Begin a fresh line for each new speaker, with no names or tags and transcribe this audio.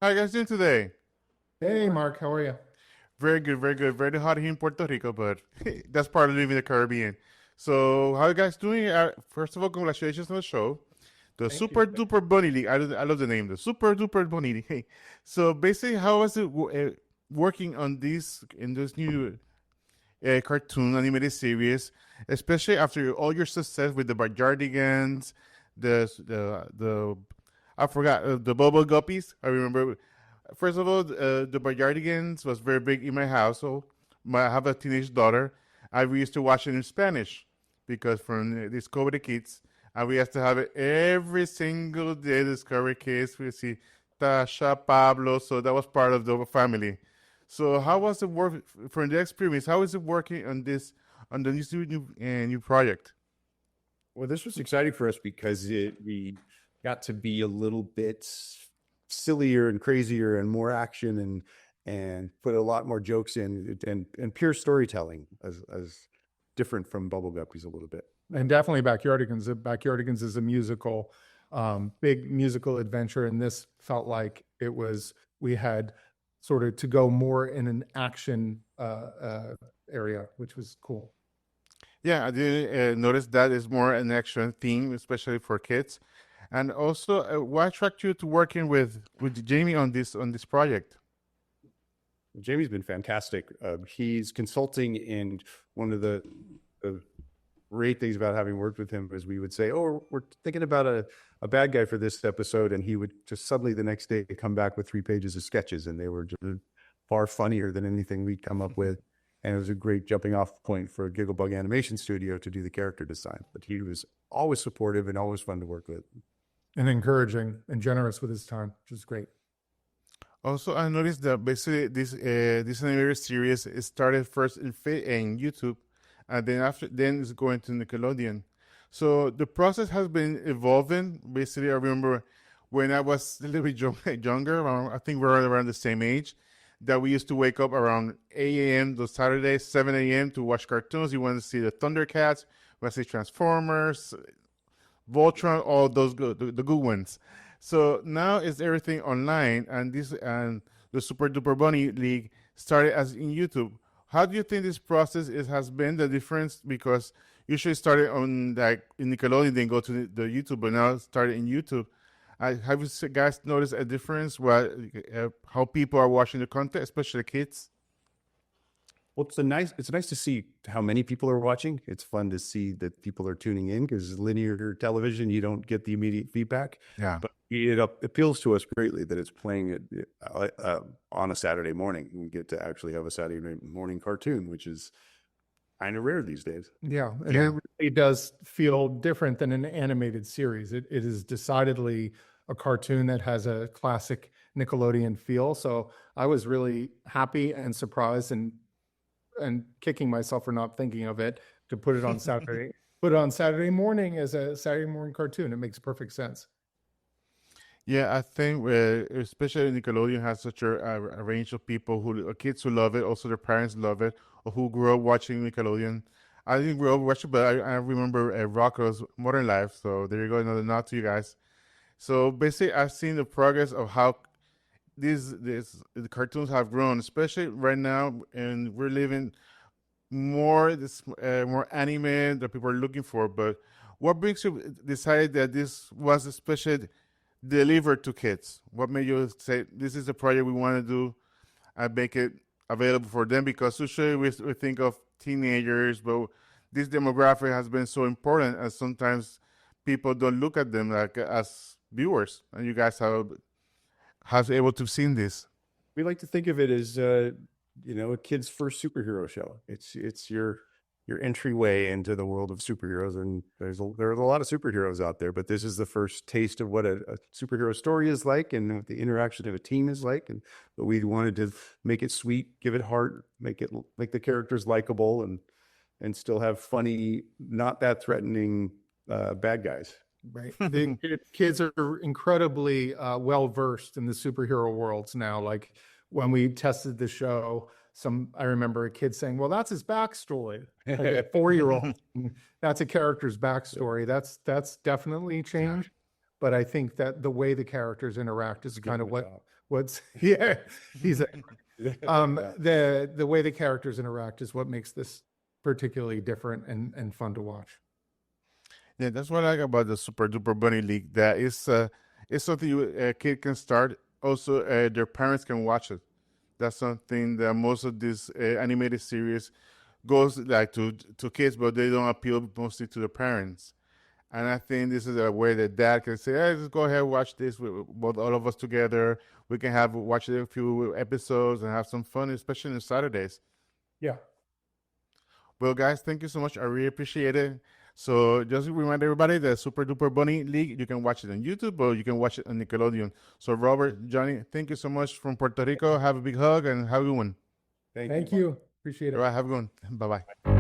How you guys doing today?
Hey, Mark, how are you?
Very good, very good. Very hot here in Puerto Rico, but that's part of living in the Caribbean. So, how you guys doing? First of all, congratulations on the show, the
Thank you.
Super Duper Bunny League. I love the name, the Super Duper Bunny League. Hey, so basically, how was it working on this new cartoon animated series, especially after all your success with the Backyardigans, the I forgot the Bubble Guppies. I remember. First of all, the Backyardigans was very big in my household. I have a teenage daughter. We used to watch it in Spanish because from Discovery Kids, and we used to have it every single day. Discovery Kids, we see Tasha, Pablo, so that was part of the family. So how was it work from the experience? How is it working on this new project?
Well, this was exciting for us because we got to be a little bit sillier and crazier and more action and put a lot more jokes in and pure storytelling as different from Bubble Guppies a little bit.
And definitely Backyardigans. Backyardigans is a musical, big musical adventure, and this felt like we had sort of to go more in an action area, which was cool.
Yeah, I did notice that is more an action theme, especially for kids. And also, what attracted you to working with Jamie on this project?
Jamie's been fantastic. He's consulting, and one of the great things about having worked with him is we would say, "Oh, we're thinking about a bad guy for this episode," and he would just suddenly the next day come back with 3 pages of sketches, and they were just far funnier than anything we'd come up with. And it was a great jumping off point for Gigglebug Animation Studio to do the character design. But he was always supportive and always fun to work with.
And encouraging and generous with his time, which is great.
Also, I noticed that basically this animated series it started first in YouTube, and then it's going to Nickelodeon. So the process has been evolving. Basically, I remember when I was a little bit younger, I think we're around the same age, that we used to wake up around 8 a.m. those Saturdays, 7 a.m. to watch cartoons. You want to see the Thundercats, you want to see Transformers, Voltron, all those the good ones. So now it's everything online, and the Super Duper Bunny League started as in YouTube. How do you think this process has been the difference? Because usually started on like in Nickelodeon, then go to the YouTube, but now it started in YouTube. Have you guys noticed a difference? What how people are watching the content, especially the kids?
Well, it's nice to see how many people are watching. It's fun to see that people are tuning in because linear television, you don't get the immediate feedback.
Yeah.
But it appeals to us greatly that it's playing it on a Saturday morning. We get to actually have a Saturday morning cartoon, which is kind of rare these days.
Yeah, and
Yeah.
it really does feel different than an animated series. It is decidedly a cartoon that has a classic Nickelodeon feel. So I was really happy and surprised and kicking myself for not thinking of it to put it on Saturday. Put it on Saturday morning as a Saturday morning cartoon. It makes perfect sense.
Yeah, I think especially Nickelodeon has such a range of people kids who love it, also their parents love it, or who grew up watching Nickelodeon. I didn't grow up watching, but I remember Rocco's Modern Life. So there you go, another nod to you guys. So basically, I've seen the progress of how these the cartoons have grown, especially right now, and we're living more anime that people are looking for. But what brings you decide that this was especially delivered to kids? What made you say this is a project we want to do and make it available for them? Because usually we think of teenagers, but this demographic has been so important, and sometimes people don't look at them like as viewers. And you guys have able to seen this.
We like to think of it as a kid's first superhero show. It's your entryway into the world of superheroes, and there's a lot of superheroes out there, but this is the first taste of what a superhero story is like and what the interaction of a team is like. And but we wanted to make it sweet, give it heart, make the characters likable, and still have funny, not that threatening bad guys.
Right. The kids are incredibly well versed in the superhero worlds now. Like when we tested the show, I remember a kid saying, "Well, that's his backstory." Like a 4-year-old, that's a character's backstory. That's definitely changed. But I think that the way the characters interact is kind of what's yeah, he's a, the way the characters interact is what makes this particularly different and fun to watch.
Yeah, that's what I like about the Super Duper Bunny League. That it's something a kid can start. Also, their parents can watch it. That's something that most of these animated series goes like to kids, but they don't appeal mostly to the parents. And I think this is a way that dad can say, "Hey, just go ahead and watch this with both all of us together. We can have watch a few episodes and have some fun, especially on Saturdays."
Yeah.
Well, guys, thank you so much. I really appreciate it. So just remind everybody that Super Duper Bunny League, you can watch it on YouTube or you can watch it on Nickelodeon. So Robert, Jonny, thank you so much from Puerto Rico. Have a big hug and have a good one.
Thank you. Appreciate it.
All right, have a good one. Bye-bye.